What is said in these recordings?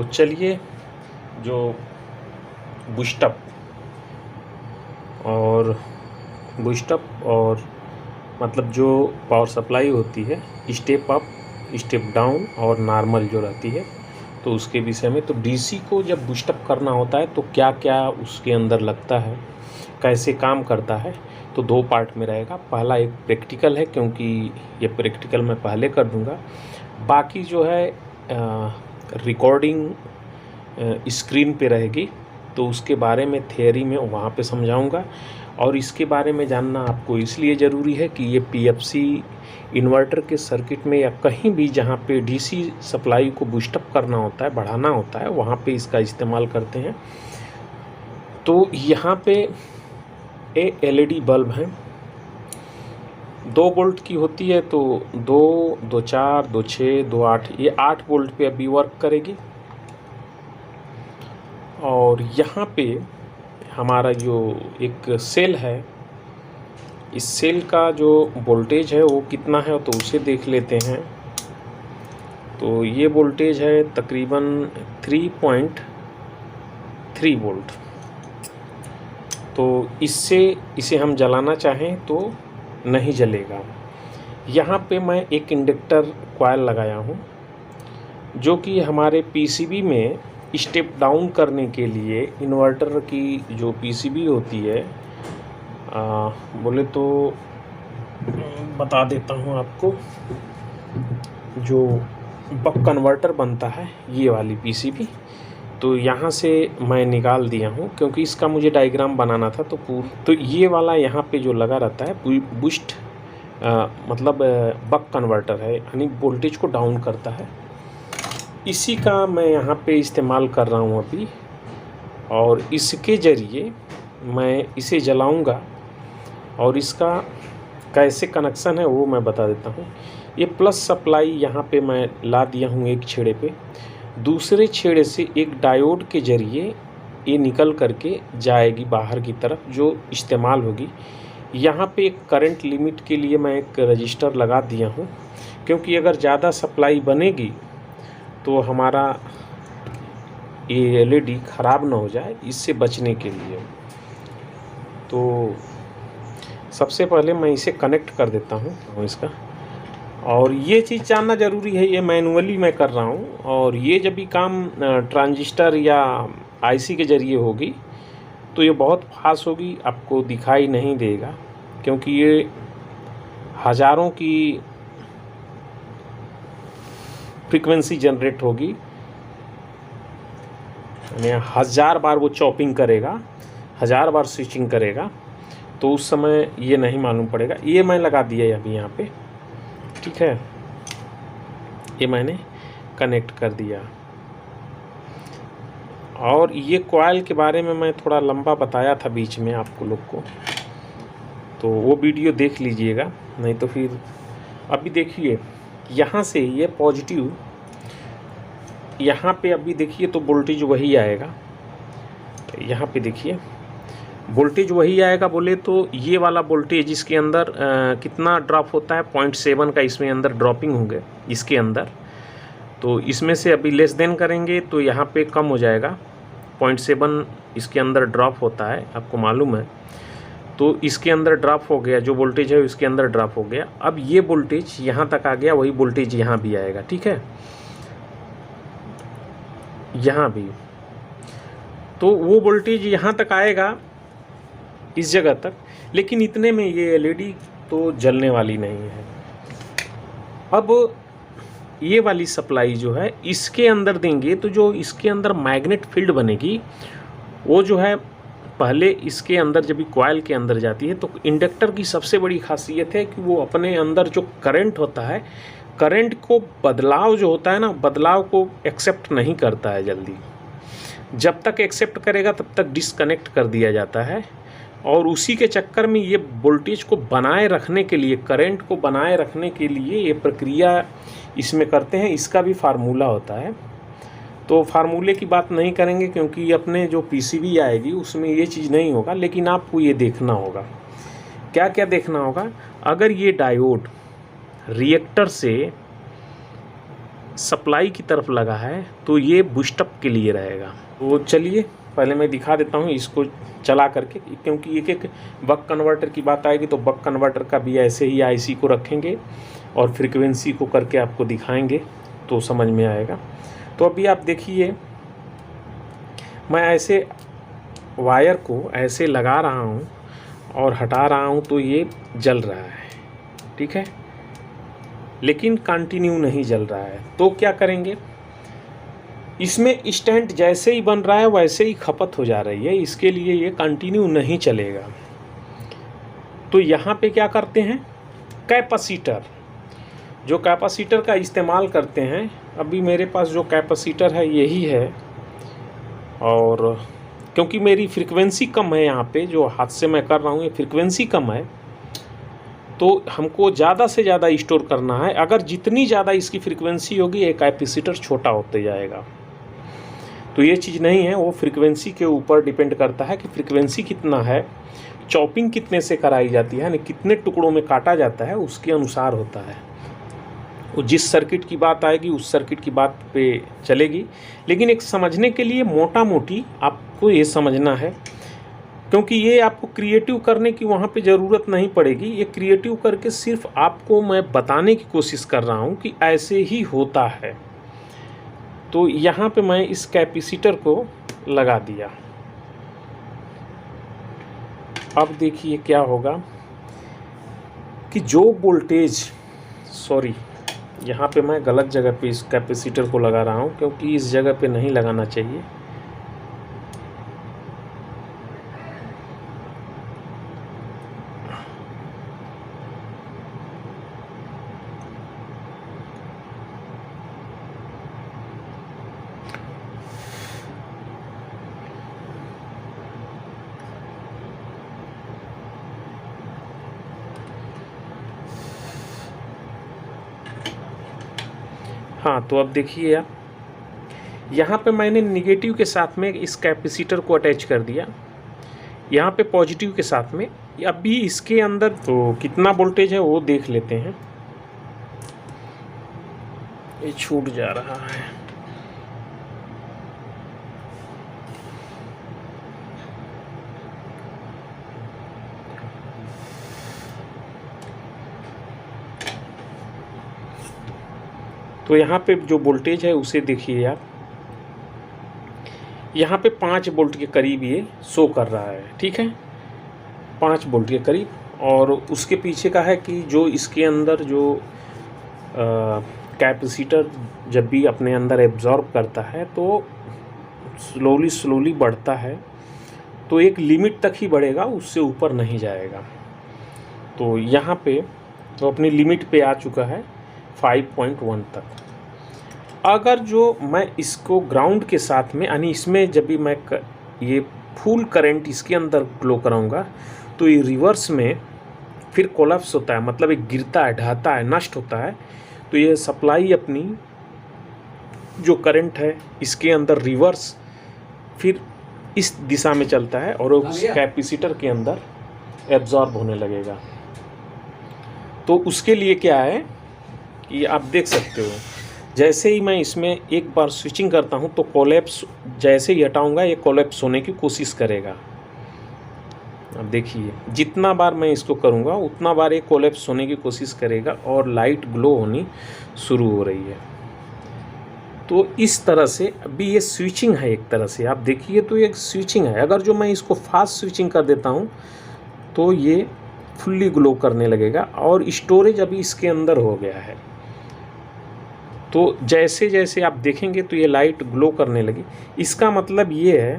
चलिए, जो बूस्टअप और मतलब जो पावर सप्लाई होती है, स्टेप अप, स्टेप डाउन और नॉर्मल जो रहती है, तो उसके विषय में। तो डीसी को जब बूस्टअप करना होता है तो क्या क्या उसके अंदर लगता है, कैसे काम करता है, तो दो पार्ट में रहेगा। पहला एक प्रैक्टिकल है, क्योंकि ये प्रैक्टिकल मैं पहले कर दूंगा। बाकी जो है रिकॉर्डिंग स्क्रीन पे रहेगी, तो उसके बारे में थियरी में वहाँ पे समझाऊंगा। और इसके बारे में जानना आपको इसलिए ज़रूरी है कि ये पीएफसी इन्वर्टर के सर्किट में या कहीं भी जहाँ पे डीसी सप्लाई को बूस्टअप करना होता है, बढ़ाना होता है, वहाँ पे इसका इस्तेमाल करते हैं। तो यहाँ पे ये एलईडी बल्ब है, 2 वोल्ट की होती है। तो 2, 2, 4, 2, 6, 2, 8, ये 8 वोल्ट पे अभी वर्क करेगी। और यहाँ पे हमारा जो एक सेल है, इस सेल का जो वोल्टेज है वो कितना है, तो उसे देख लेते हैं। तो ये वोल्टेज है तकरीबन 3.3 वोल्ट। तो इसे हम जलाना चाहें तो नहीं जलेगा। यहाँ पे मैं एक इंडक्टर कॉइल लगाया हूँ, जो कि हमारे पीसीबी में स्टेप डाउन करने के लिए इन्वर्टर की जो पीसीबी होती है, बोले तो बता देता हूँ आपको, जो बक कन्वर्टर बनता है ये वाली पीसीबी, तो यहाँ से मैं निकाल दिया हूँ, क्योंकि इसका मुझे डायग्राम बनाना था। तो ये वाला यहाँ पे जो लगा रहता है बूस्ट, मतलब बक कन्वर्टर है, यानी वोल्टेज को डाउन करता है। इसी का मैं यहाँ पे इस्तेमाल कर रहा हूँ अभी, और इसके ज़रिए मैं इसे जलाऊँगा। और इसका कैसे कनेक्शन है वो मैं बता देता हूँ। ये प्लस सप्लाई यहाँ पे मैं ला दिया हूँ एक छेड़े पे, दूसरे छेड़े से एक डायोड के ज़रिए ये निकल करके जाएगी बाहर की तरफ, जो इस्तेमाल होगी। यहाँ पे एक करंट लिमिट के लिए मैं एक रजिस्टर लगा दिया हूँ, क्योंकि अगर ज़्यादा सप्लाई बनेगी तो हमारा ये एलईडी ख़राब ना हो जाए, इससे बचने के लिए। तो सबसे पहले मैं इसे कनेक्ट कर देता हूँ इसका। और ये चीज़ जानना ज़रूरी है, ये मैनुअली मैं कर रहा हूँ, और ये जब भी काम ट्रांजिस्टर या आईसी के ज़रिए होगी तो ये बहुत फास्ट होगी, आपको दिखाई नहीं देगा, क्योंकि ये हज़ारों की फ्रीक्वेंसी जनरेट होगी, यानी 1000 बार वो चॉपिंग करेगा, 1000 बार स्विचिंग करेगा, तो उस समय ये नहीं मालूम पड़ेगा। ये मैं लगा दिया अभी यहाँ पे, ठीक है, ये मैंने कनेक्ट कर दिया। और ये कॉइल के बारे में मैं थोड़ा लंबा बताया था बीच में आपको लोग को, तो वो वीडियो देख लीजिएगा, नहीं तो फिर। अभी देखिए यहाँ से ये पॉजिटिव, यहाँ पे अभी देखिए तो वोल्टेज वही आएगा। यहाँ पे देखिए वोल्टेज वही आएगा, बोले तो ये वाला वोल्टेज इसके अंदर कितना ड्रॉप होता है, 0.7 का इसमें अंदर ड्रॉपिंग होंगे इसके अंदर। तो इसमें से अभी लेस देन करेंगे तो यहाँ पे कम हो जाएगा, 0.7 इसके अंदर ड्रॉप होता है, आपको मालूम है। तो इसके अंदर ड्रॉप हो गया, जो वोल्टेज है इसके अंदर ड्रॉप हो गया। अब ये वोल्टेज यहाँ तक आ गया, वही वोल्टेज यहाँ भी आएगा, ठीक है, यहाँ भी। तो वो वोल्टेज यहाँ तक आएगा, इस जगह तक, लेकिन इतने में ये एलईडी तो जलने वाली नहीं है। अब ये वाली सप्लाई जो है इसके अंदर देंगे, तो जो इसके अंदर मैग्नेट फील्ड बनेगी, वो जो है पहले इसके अंदर जब भी कॉइल के अंदर जाती है, तो इंडक्टर की सबसे बड़ी खासियत है कि वो अपने अंदर जो करंट होता है, करंट को बदलाव जो होता है ना, बदलाव को एक्सेप्ट नहीं करता है जल्दी। जब तक एक्सेप्ट करेगा तब तक डिसकनेक्ट कर दिया जाता है। और उसी के चक्कर में ये वोल्टेज को बनाए रखने के लिए, करंट को बनाए रखने के लिए ये प्रक्रिया इसमें करते हैं। इसका भी फार्मूला होता है, तो फार्मूले की बात नहीं करेंगे, क्योंकि अपने जो पीसीबी आएगी उसमें ये चीज़ नहीं होगा। लेकिन आपको ये देखना होगा, क्या क्या देखना होगा। अगर ये डायोड रिएक्टर से सप्लाई की तरफ लगा है तो ये बूस्टअप के लिए रहेगा। तो चलिए पहले मैं दिखा देता हूँ इसको चला करके, क्योंकि एक एक बक कन्वर्टर की बात आएगी तो बक कन्वर्टर का भी ऐसे ही आईसी को रखेंगे और फ्रीक्वेंसी को करके आपको दिखाएंगे तो समझ में आएगा। तो अभी आप देखिए मैं ऐसे वायर को ऐसे लगा रहा हूँ और हटा रहा हूँ तो ये जल रहा है, ठीक है, लेकिन कंटिन्यू नहीं जल रहा है। तो क्या करेंगे, इसमें स्टैंड जैसे ही बन रहा है वैसे ही खपत हो जा रही है, इसके लिए ये कंटिन्यू नहीं चलेगा। तो यहाँ पे क्या करते हैं, कैपेसिटर, जो कैपेसिटर का इस्तेमाल करते हैं। अभी मेरे पास जो कैपेसिटर है यही है, और क्योंकि मेरी फ्रीक्वेंसी कम है यहाँ पे, जो हाथ से मैं कर रहा हूँ ये फ्रीक्वेंसी कम है, तो हमको ज़्यादा से ज़्यादा स्टोर करना है। अगर जितनी ज़्यादा इसकी फ्रीक्वेंसी होगी ये कैपेसिटर छोटा होते जाएगा। तो ये चीज़ नहीं है, वो फ्रीक्वेंसी के ऊपर डिपेंड करता है कि फ्रीक्वेंसी कितना है, चॉपिंग कितने से कराई जाती है, यानी कितने टुकड़ों में काटा जाता है, उसके अनुसार होता है। वो जिस सर्किट की बात आएगी उस सर्किट की बात पे चलेगी। लेकिन एक समझने के लिए मोटा मोटी आपको ये समझना है, क्योंकि ये आपको क्रिएटिव करने की वहाँ पे ज़रूरत नहीं पड़ेगी। ये क्रिएटिव करके सिर्फ आपको मैं बताने की कोशिश कर रहा हूँ कि ऐसे ही होता है। तो यहाँ पे मैं इस कैपेसिटर को लगा दिया। अब देखिए क्या होगा कि जो वोल्टेज, सॉरी यहाँ पे मैं गलत जगह पे इस कैपेसिटर को लगा रहा हूँ, क्योंकि इस जगह पे नहीं लगाना चाहिए। हाँ, तो अब देखिए आप, यहाँ पे मैंने निगेटिव के साथ में इस कैपेसिटर को अटैच कर दिया, यहाँ पे पॉजिटिव के साथ में। अभी इसके अंदर तो कितना वोल्टेज है वो देख लेते हैं। ये छूट जा रहा है, तो यहाँ पे जो वोल्टेज है उसे देखिए आप, यहाँ पे 5 वोल्ट के करीब ये शो कर रहा है, ठीक है, 5 वोल्ट के करीब। और उसके पीछे का है कि जो इसके अंदर जो कैपेसिटर जब भी अपने अंदर एब्जॉर्ब करता है तो स्लोली बढ़ता है, तो एक लिमिट तक ही बढ़ेगा, उससे ऊपर नहीं जाएगा। तो यहाँ पे तो अपनी लिमिट पे आ चुका है 5.1 तक। अगर जो मैं इसको ग्राउंड के साथ में, यानी इसमें जब भी मैं ये फुल करंट इसके अंदर फ्लो कराऊंगा तो ये रिवर्स में फिर कोलैप्स होता है, मतलब एक गिरता है, ढहता है, नष्ट होता है। तो ये सप्लाई अपनी जो करंट है इसके अंदर रिवर्स फिर इस दिशा में चलता है और उस कैपेसिटर के अंदर एब्जॉर्ब होने लगेगा। तो उसके लिए क्या है कि आप देख सकते हो, जैसे ही मैं इसमें एक बार स्विचिंग करता हूं तो कोलैप्स, जैसे ही हटाऊंगा ये कोलैप्स होने की कोशिश करेगा। अब देखिए जितना बार मैं इसको करूंगा उतना बार ये कोलैप्स होने की कोशिश करेगा और लाइट ग्लो होनी शुरू हो रही है। तो इस तरह से अभी ये स्विचिंग है, एक तरह से आप देखिए तो ये स्विचिंग है। अगर जो मैं इसको फास्ट स्विचिंग कर देता हूँ तो ये फुल्ली ग्लो करने लगेगा और स्टोरेज अभी इसके अंदर हो गया है। तो जैसे जैसे आप देखेंगे तो ये लाइट ग्लो करने लगी। इसका मतलब ये है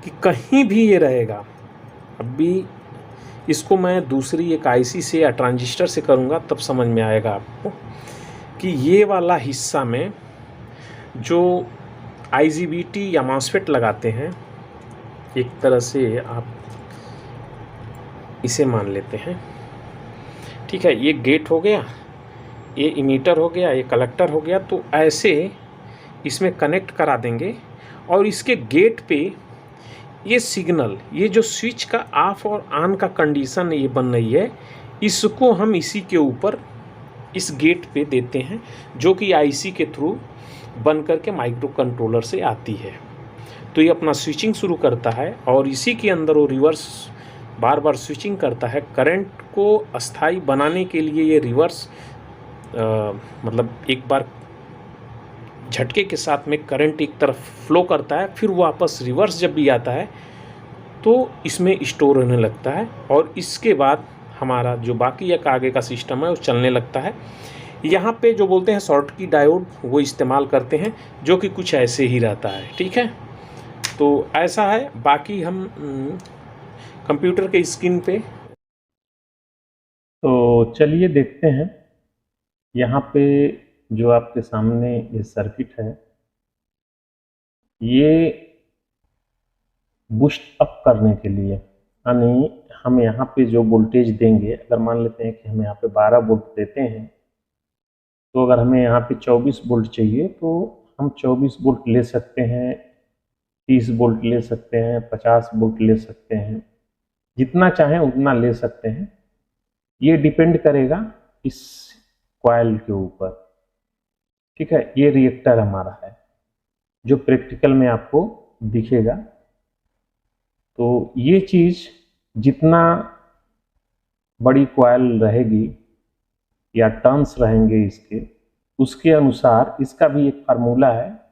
कि कहीं भी ये रहेगा। अभी इसको मैं दूसरी एक आईसी से या ट्रांजिस्टर से करूँगा तब समझ में आएगा आपको कि ये वाला हिस्सा में जो IGBT या मॉसफेट लगाते हैं, एक तरह से आप इसे मान लेते हैं, ठीक है, ये गेट हो गया, ये इमीटर हो गया, ये कलेक्टर हो गया। तो ऐसे इसमें कनेक्ट करा देंगे और इसके गेट पे ये सिग्नल, ये जो स्विच का ऑफ और ऑन का कंडीशन ये बन रही है, इसको हम इसी के ऊपर इस गेट पे देते हैं, जो कि आईसी के थ्रू बन करके माइक्रो कंट्रोलर से आती है। तो ये अपना स्विचिंग शुरू करता है और इसी के अंदर वो रिवर्स बार बार स्विचिंग करता है। करंट को अस्थाई बनाने के लिए ये रिवर्स मतलब एक बार झटके के साथ में करंट एक तरफ फ्लो करता है, फिर वापस रिवर्स जब भी आता है तो इसमें स्टोर होने लगता है और इसके बाद हमारा जो बाकी एक आगे का सिस्टम है वो चलने लगता है। यहाँ पे जो बोलते हैं शॉर्ट की डायोड वो इस्तेमाल करते हैं, जो कि कुछ ऐसे ही रहता है। ठीक है, तो ऐसा है। बाकी हम कंप्यूटर के स्क्रीन पे तो चलिए देखते हैं। यहाँ पे जो आपके सामने ये सर्किट है, ये बूस्ट अप करने के लिए, यानी हम यहाँ पे जो वोल्टेज देंगे, अगर मान लेते हैं कि हम यहाँ पे 12 वोल्ट देते हैं, तो अगर हमें यहाँ पे 24 वोल्ट चाहिए तो हम 24 वोल्ट ले सकते हैं, 30 वोल्ट ले सकते हैं, 50 वोल्ट ले सकते हैं, जितना चाहें उतना ले सकते हैं। ये डिपेंड करेगा इस कॉइल के ऊपर। ठीक है, ये रिएक्टर हमारा है जो प्रैक्टिकल में आपको दिखेगा। तो ये चीज़ जितना बड़ी कॉइल रहेगी या टर्न्स रहेंगे इसके, उसके अनुसार इसका भी एक फार्मूला है।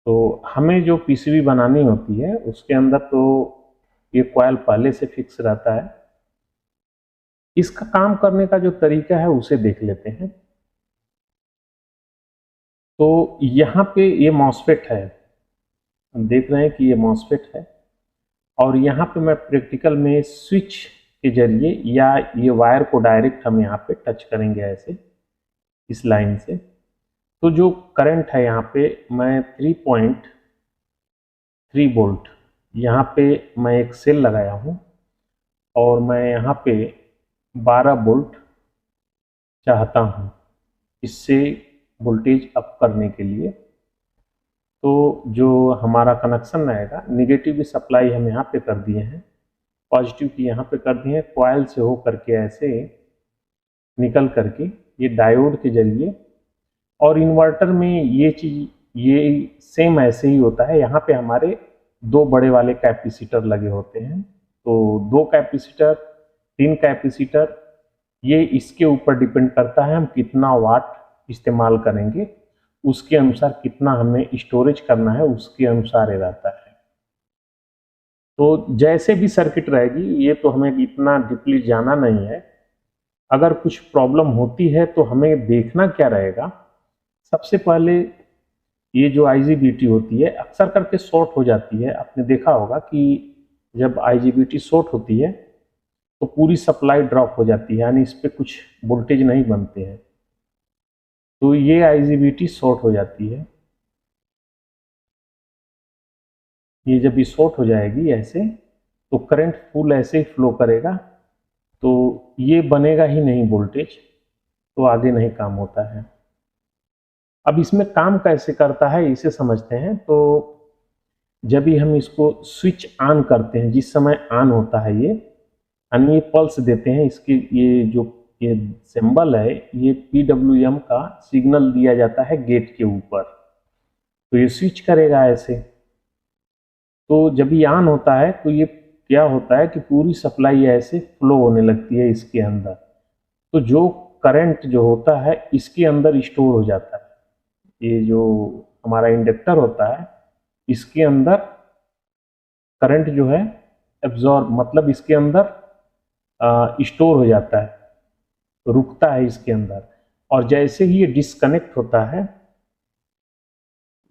तो हमें जो पीसीबी बनानी होती है उसके अंदर तो ये कॉइल पहले से फिक्स रहता है। इसका काम करने का जो तरीका है उसे देख लेते हैं। तो यहाँ पे ये मॉसफेट है, हम देख रहे हैं कि ये मॉसफेट है और यहाँ पे मैं प्रैक्टिकल में स्विच के जरिए या ये वायर को डायरेक्ट हम यहाँ पे टच करेंगे ऐसे इस लाइन से। तो जो करंट है यहाँ पे मैं 3.3 वोल्ट यहाँ पे मैं एक सेल लगाया हूँ और मैं यहाँ पे 12 वोल्ट चाहता हूँ इससे वोल्टेज अप करने के लिए। तो जो हमारा कनेक्शन रहेगा, निगेटिव सप्लाई हम यहाँ पे कर दिए हैं, पॉजिटिव की यहाँ पे कर दिए हैं, कॉइल से हो करके ऐसे निकल करके ये डायोड के जरिए। और इन्वर्टर में ये चीज़ ये सेम ऐसे ही होता है। यहाँ पे हमारे 2 बड़े वाले कैपेसिटर लगे होते हैं, तो 2 कैपेसिटर 3 कैपेसिटर, ये इसके ऊपर डिपेंड करता है हम कितना वाट इस्तेमाल करेंगे, उसके अनुसार कितना हमें स्टोरेज करना है उसके अनुसार ये रहता है। तो जैसे भी सर्किट रहेगी, ये तो हमें इतना डीपली जाना नहीं है। अगर कुछ प्रॉब्लम होती है तो हमें देखना क्या रहेगा, सबसे पहले ये जो आईजीबीटी होती है अक्सर करके शॉर्ट हो जाती है। आपने देखा होगा कि जब आईजीबीटी शॉर्ट होती है तो पूरी सप्लाई ड्रॉप हो जाती है, यानी इस पर कुछ वोल्टेज नहीं बनते हैं। तो ये आईजीबीटी शॉर्ट हो जाती है। ये जब भी शॉर्ट हो जाएगी ऐसे, तो करंट फुल ऐसे ही फ्लो करेगा, तो ये बनेगा ही नहीं वोल्टेज, तो आगे नहीं काम होता है। अब इसमें काम कैसे करता है इसे समझते हैं। तो जब भी हम इसको स्विच ऑन करते हैं, जिस समय ऑन होता है ये, यानी ये पल्स देते हैं, इसकी ये जो ये सिंबल है, ये PWM का सिग्नल दिया जाता है गेट के ऊपर, तो ये स्विच करेगा ऐसे। तो जब ये ऑन होता है तो ये क्या होता है कि पूरी सप्लाई ऐसे फ्लो होने लगती है इसके अंदर। तो जो करंट जो होता है इसके अंदर स्टोर हो जाता है। ये जो हमारा इंडक्टर होता है इसके अंदर करंट जो है एब्जॉर्ब, मतलब इसके अंदर स्टोर हो जाता है, रुकता है इसके अंदर। और जैसे ही ये डिस्कनेक्ट होता है,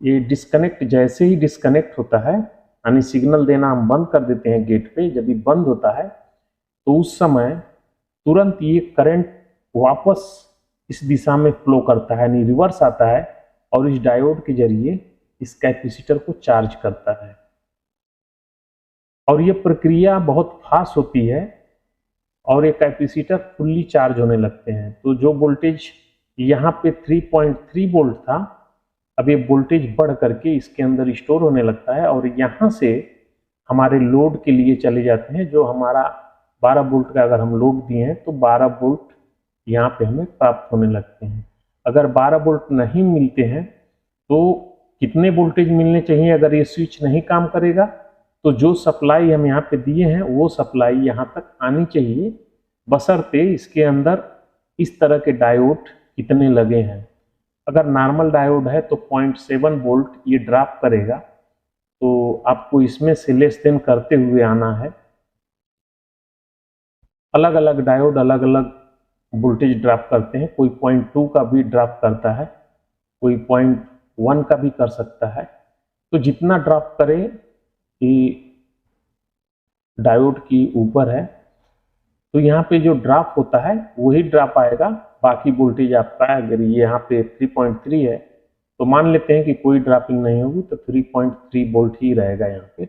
ये डिस्कनेक्ट जैसे ही डिस्कनेक्ट होता है, यानी सिग्नल देना हम बंद कर देते हैं गेट पे, जब ये बंद होता है तो उस समय तुरंत ये करंट वापस इस दिशा में फ्लो करता है, यानी रिवर्स आता है और इस डायोड के जरिए इस कैपेसिटर को चार्ज करता है। और ये प्रक्रिया बहुत फास्ट होती है और ये कैपेसिटर फुल्ली चार्ज होने लगते हैं। तो जो वोल्टेज यहाँ पे 3.3 वोल्ट था, अब ये वोल्टेज बढ़ करके इसके अंदर स्टोर होने लगता है और यहाँ से हमारे लोड के लिए चले जाते हैं। जो हमारा 12 वोल्ट का अगर हम लोड दिए हैं तो 12 वोल्ट यहाँ पे हमें प्राप्त होने लगते हैं। अगर 12 वोल्ट नहीं मिलते हैं तो कितने वोल्टेज मिलने चाहिए? अगर ये स्विच नहीं काम करेगा तो जो सप्लाई हम यहाँ पे दिए हैं वो सप्लाई यहाँ तक आनी चाहिए, बशर्ते इसके अंदर इस तरह के डायोड कितने लगे हैं। अगर नॉर्मल डायोड है तो 0.7 वोल्ट ये ड्रॉप करेगा, तो आपको इसमें से लेस देन करते हुए आना है। अलग अलग डायोड अलग अलग वोल्टेज ड्रॉप करते हैं, कोई 0.2 का भी ड्रॉप करता है, कोई 0.1 का भी कर सकता है। तो जितना ड्रॉप करे ये डायोड की ऊपर है, तो यहाँ पे जो ड्रॉप होता है वही ड्रॉप आएगा। बाकी वोल्टेज आपका अगर यहाँ पे 3.3 है तो मान लेते हैं कि कोई ड्रॉपिंग नहीं होगी, तो 3.3 वोल्ट ही रहेगा यहाँ पे।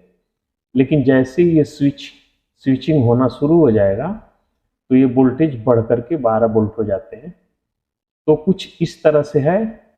लेकिन जैसे ही ये स्विचिंग होना शुरू हो जाएगा तो ये वोल्टेज बढ़ करके 12 वोल्ट हो जाते हैं। तो कुछ इस तरह से है